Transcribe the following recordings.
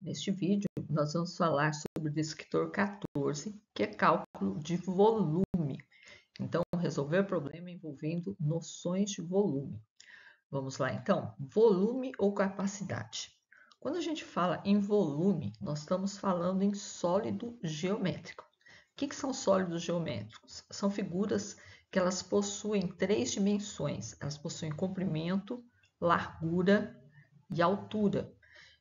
Neste vídeo, nós vamos falar sobre o descritor 14, que é cálculo de volume. Então, resolver problema envolvendo noções de volume. Vamos lá, então. Volume ou capacidade? Quando a gente fala em volume, nós estamos falando em sólido geométrico. O que são sólidos geométricos? São figuras que elas possuem 3 dimensões. Elas possuem comprimento, largura e altura.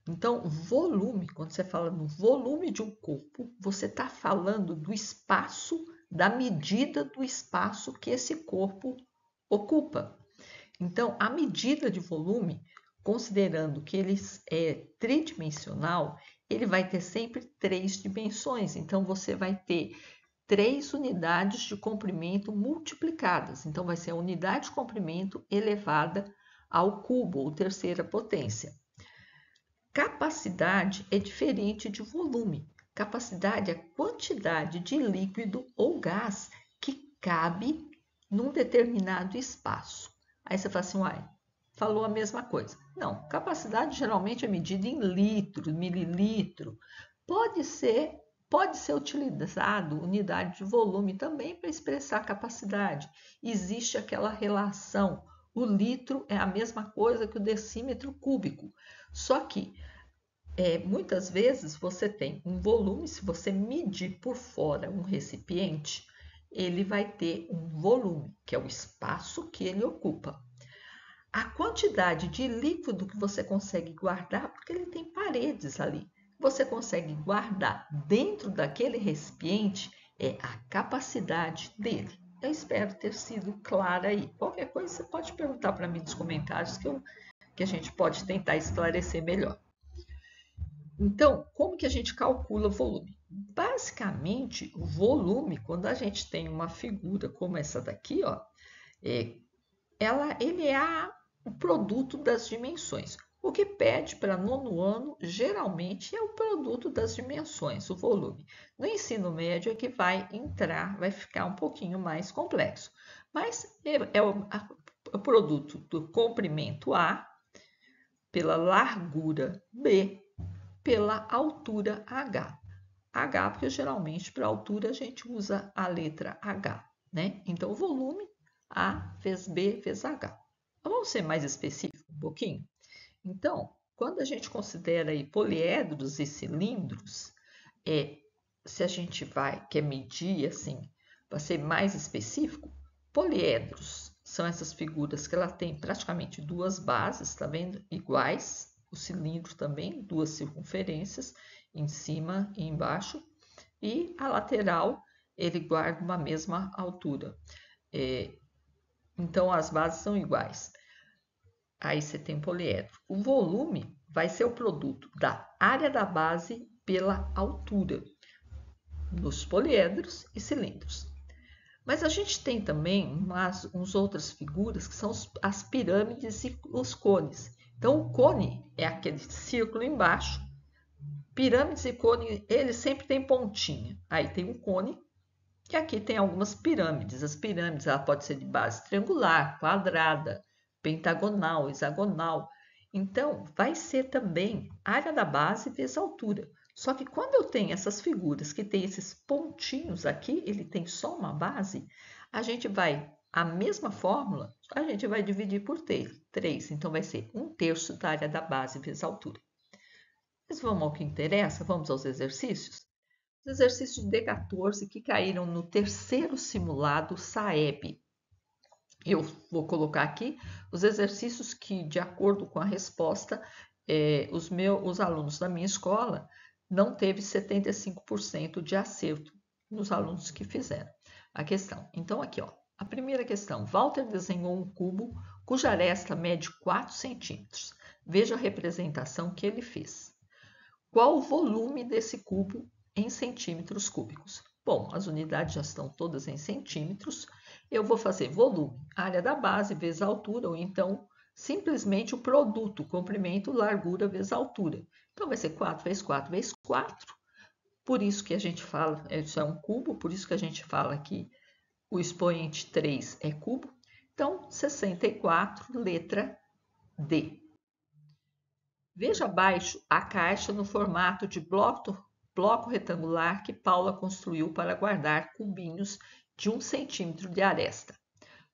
Então, volume, quando você fala no volume de um corpo, você está falando do espaço, da medida do espaço que esse corpo ocupa. Então, a medida de volume, considerando que ele é tridimensional, ele vai ter sempre 3 dimensões. Então, você vai ter 3 unidades de comprimento multiplicadas. Então, vai ser a unidade de comprimento elevada ao cubo, ou terceira potência. Capacidade é diferente de volume. Capacidade é a quantidade de líquido ou gás que cabe num determinado espaço. Aí você fala assim, uai, falou a mesma coisa. Não, capacidade geralmente é medida em litro, mililitro. Pode ser utilizado unidade de volume também para expressar capacidade. Existe aquela relação. O litro é a mesma coisa que o decímetro cúbico. Só que muitas vezes você tem um volume, se você medir por fora um recipiente, ele vai ter um volume, que é o espaço que ele ocupa. A quantidade de líquido que você consegue guardar, porque ele tem paredes ali, você consegue guardar dentro daquele recipiente, é a capacidade dele. Eu espero ter sido clara aí. Qualquer coisa você pode perguntar para mim nos comentários que a gente pode tentar esclarecer melhor. Então, como que a gente calcula o volume? Basicamente, o volume, quando a gente tem uma figura como essa daqui, ó, ele é o produto das dimensões. O que pede para nono ano, geralmente, é o produto das dimensões, o volume. No ensino médio é que vai ficar um pouquinho mais complexo. Mas é o produto do comprimento A pela largura B pela altura H. H, porque geralmente para altura a gente usa a letra H, né? Então, o volume A vezes B vezes H. Vamos ser mais específicos um pouquinho? Então, quando a gente considera aí poliedros e cilindros, se a gente quer medir assim, para ser mais específico, poliedros são essas figuras que ela tem praticamente 2 bases, tá vendo? Iguais. O cilindro também, 2 circunferências, em cima e embaixo. E a lateral, ele guarda uma mesma altura. Então, as bases são iguais. Aí você tem poliedro. O volume vai ser o produto da área da base pela altura nos poliedros e cilindros. Mas a gente tem também uns outras figuras que são as pirâmides e os cones. Então, o cone é aquele círculo embaixo. Pirâmides e cone, ele sempre tem pontinha. Aí tem um cone, que aqui tem algumas pirâmides. As pirâmides ela pode ser de base triangular, quadrada, pentagonal, hexagonal. Então, vai ser também área da base vezes altura. Só que quando eu tenho essas figuras que tem esses pontinhos aqui, ele tem só uma base, a mesma fórmula, a gente vai dividir por 3. Então, vai ser 1/3 da área da base vezes altura. Mas vamos ao que interessa, vamos aos exercícios? Os exercícios de D14 que caíram no terceiro simulado SAEB. Eu vou colocar aqui os exercícios que, de acordo com a resposta, os alunos da minha escola não teve 75% de acerto nos alunos que fizeram a questão. Então, aqui, ó, a primeira questão. Walter desenhou um cubo cuja aresta mede 4 centímetros. Veja a representação que ele fez. Qual o volume desse cubo em centímetros cúbicos? Bom, as unidades já estão todas em centímetros. Eu vou fazer volume, área da base vezes altura, ou então simplesmente o produto, comprimento, largura vezes altura. Então, vai ser 4 vezes 4 vezes 4. Por isso que a gente fala, isso é um cubo, por isso que a gente fala que o expoente 3 é cubo. Então, 64, letra D. Veja abaixo a caixa no formato de bloco retangular que Paula construiu para guardar cubinhos de 1 centímetro de aresta.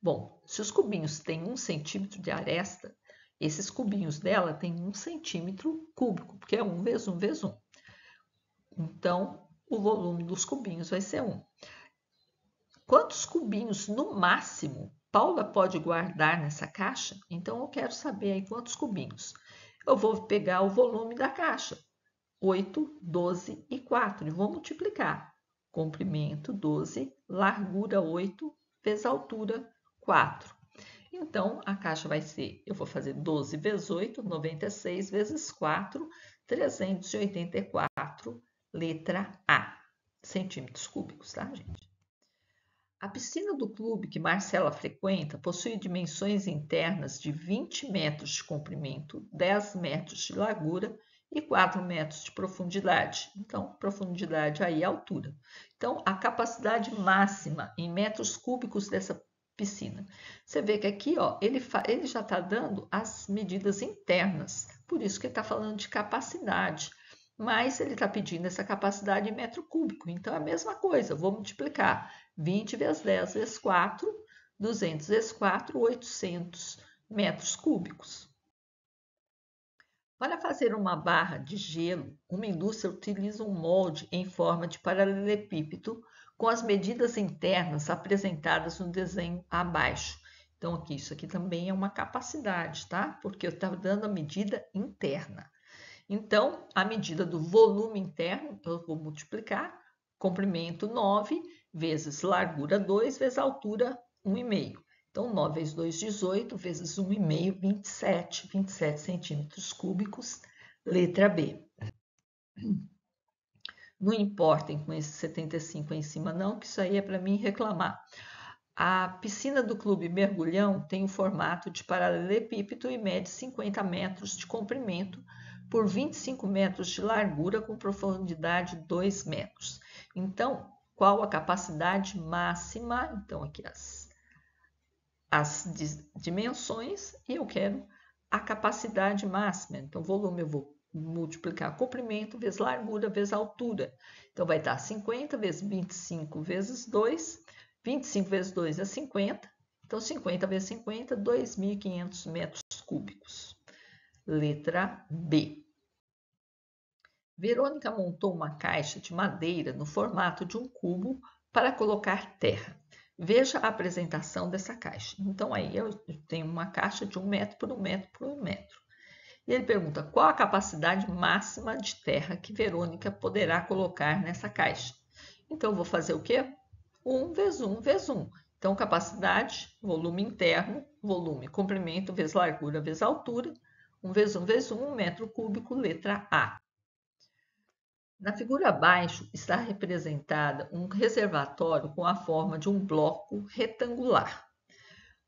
Bom, se os cubinhos têm 1 centímetro de aresta, esses cubinhos dela têm 1 centímetro cúbico, porque é 1 vezes 1 vezes 1. Então, o volume dos cubinhos vai ser 1. Quantos cubinhos, no máximo, Paula pode guardar nessa caixa? Então, eu quero saber aí quantos cubinhos. Eu vou pegar o volume da caixa, 8, 12 e 4, e vou multiplicar. Comprimento 12, largura 8, vezes altura 4. Então, a caixa vai ser, eu vou fazer 12 vezes 8, 96 vezes 4, 384, letra A, centímetros cúbicos, tá, gente? A piscina do clube que Marcela frequenta possui dimensões internas de 20 metros de comprimento, 10 metros de largura e 4 metros de profundidade. Então, profundidade aí é altura. Então, a capacidade máxima em metros cúbicos dessa piscina. Você vê que aqui, ó, ele já está dando as medidas internas, por isso que ele está falando de capacidade. Mas ele está pedindo essa capacidade em metro cúbico. Então, é a mesma coisa, eu vou multiplicar 20 vezes 10 vezes 4, 200 vezes 4, 800 metros cúbicos. Para fazer uma barra de gelo, uma indústria utiliza um molde em forma de paralelepípedo com as medidas internas apresentadas no desenho abaixo. Então, aqui, isso aqui também é uma capacidade, tá? Porque eu estava dando a medida interna. Então, a medida do volume interno, eu vou multiplicar comprimento 9 vezes largura 2 vezes altura 1,5. Então, 9 vezes 2, 18, vezes 1,5, 27 centímetros cúbicos, letra B. Não importem com esse 75 em cima não, que isso aí é para mim reclamar. A piscina do Clube Mergulhão tem o formato de paralelepípedo e mede 50 metros de comprimento por 25 metros de largura com profundidade 2 metros. Então, qual a capacidade máxima? Então, aqui as dimensões e eu quero a capacidade máxima. Então, volume eu vou multiplicar comprimento vezes largura vezes altura. Então, vai estar 50 vezes 25 vezes 2. 25 vezes 2 é 50. Então, 50 vezes 50, 2.500 metros cúbicos. Letra B. Verônica montou uma caixa de madeira no formato de um cubo para colocar terra. Veja a apresentação dessa caixa. Então, aí eu tenho uma caixa de 1 metro por 1 metro por 1 metro. E ele pergunta qual a capacidade máxima de terra que Verônica poderá colocar nessa caixa. Então, eu vou fazer o quê? 1 vezes 1 vezes 1. Então, capacidade, volume interno, volume, comprimento vezes largura vezes altura. 1 vezes 1 vezes 1, metro cúbico, letra A. Na figura abaixo está representada um reservatório com a forma de um bloco retangular.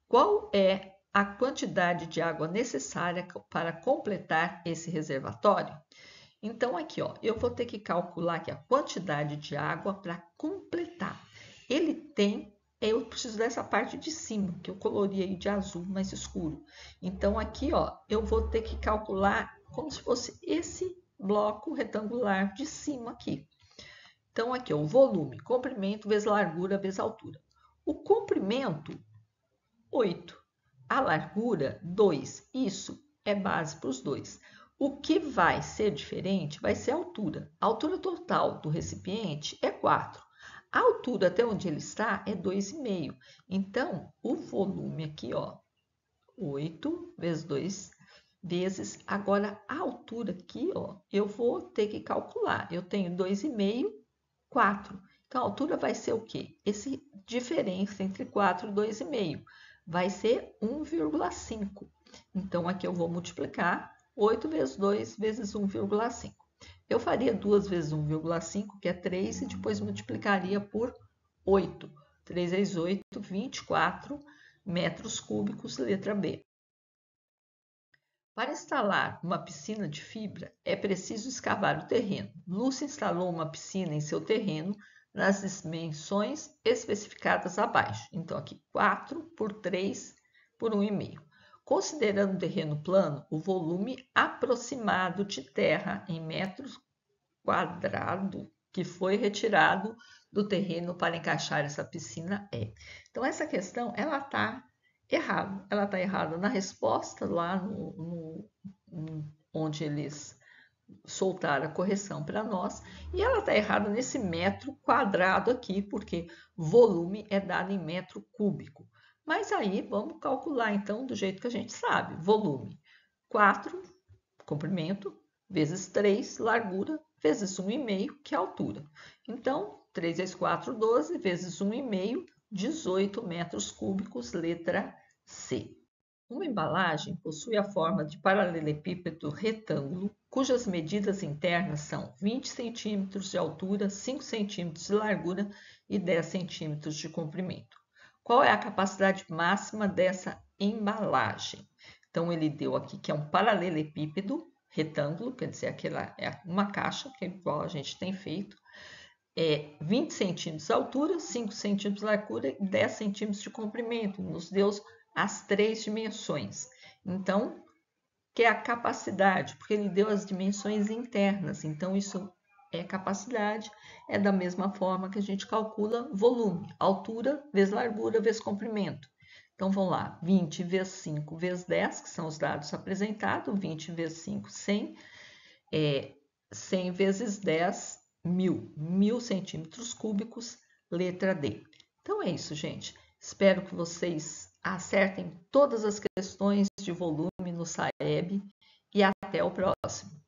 Qual é a quantidade de água necessária para completar esse reservatório? Então, aqui, ó, eu vou ter que calcular aqui a quantidade de água para completar. Ele tem, eu preciso dessa parte de cima, que eu colori aí de azul mais escuro. Então, aqui, ó, eu vou ter que calcular como se fosse esse bloco retangular de cima aqui. Então, aqui, ó, o volume, comprimento vezes largura vezes altura. O comprimento, 8. A largura, 2. Isso é base para os dois. O que vai ser diferente vai ser a altura. A altura total do recipiente é 4. A altura até onde ele está é 2,5. Então, o volume aqui, ó, 8 vezes 2 vezes. Agora, a altura aqui, ó, eu vou ter que calcular. Eu tenho 2,5, 4. Então, a altura vai ser o quê? Essa diferença entre 4 e 2,5 vai ser 1,5. Então, aqui eu vou multiplicar 8 vezes 2 vezes 1,5. Eu faria 2 vezes 1,5, que é 3, e depois multiplicaria por 8. 3 vezes 8, 24 metros cúbicos, letra B. Para instalar uma piscina de fibra, é preciso escavar o terreno. Lúcia instalou uma piscina em seu terreno nas dimensões especificadas abaixo. Então, aqui 4 por 3 por 1,5. considerando o terreno plano, o volume aproximado de terra em metros quadrados que foi retirado do terreno para encaixar essa piscina é. Então, essa questão, ela está errada. Ela está errada na resposta, lá onde eles soltaram a correção para nós, e ela está errada nesse metro quadrado aqui, porque volume é dado em metro cúbico. Mas aí, vamos calcular, então, do jeito que a gente sabe. Volume, 4, comprimento, vezes 3, largura, vezes 1,5, que é a altura. Então, 3 vezes 4, 12, vezes 1,5, 18 metros cúbicos, letra C. Uma embalagem possui a forma de paralelepípedo retângulo, cujas medidas internas são 20 cm de altura, 5 cm de largura e 10 cm de comprimento. Qual é a capacidade máxima dessa embalagem? Então, ele deu aqui que é um paralelepípedo retângulo, quer dizer, aquela é uma caixa, que é igual a gente tem feito, 20 centímetros de altura, 5 centímetros de largura e 10 centímetros de comprimento. Nos deu as 3 dimensões. Então, que é a capacidade, porque ele deu as dimensões internas. Então, isso é capacidade, é da mesma forma que a gente calcula volume, altura vezes largura vezes comprimento. Então, vamos lá, 20 vezes 5 vezes 10, que são os dados apresentados, 20 vezes 5, 100, 100 vezes 10, 1.000 centímetros cúbicos, letra D. Então, é isso, gente. Espero que vocês acertem todas as questões de volume no SAEB e até o próximo.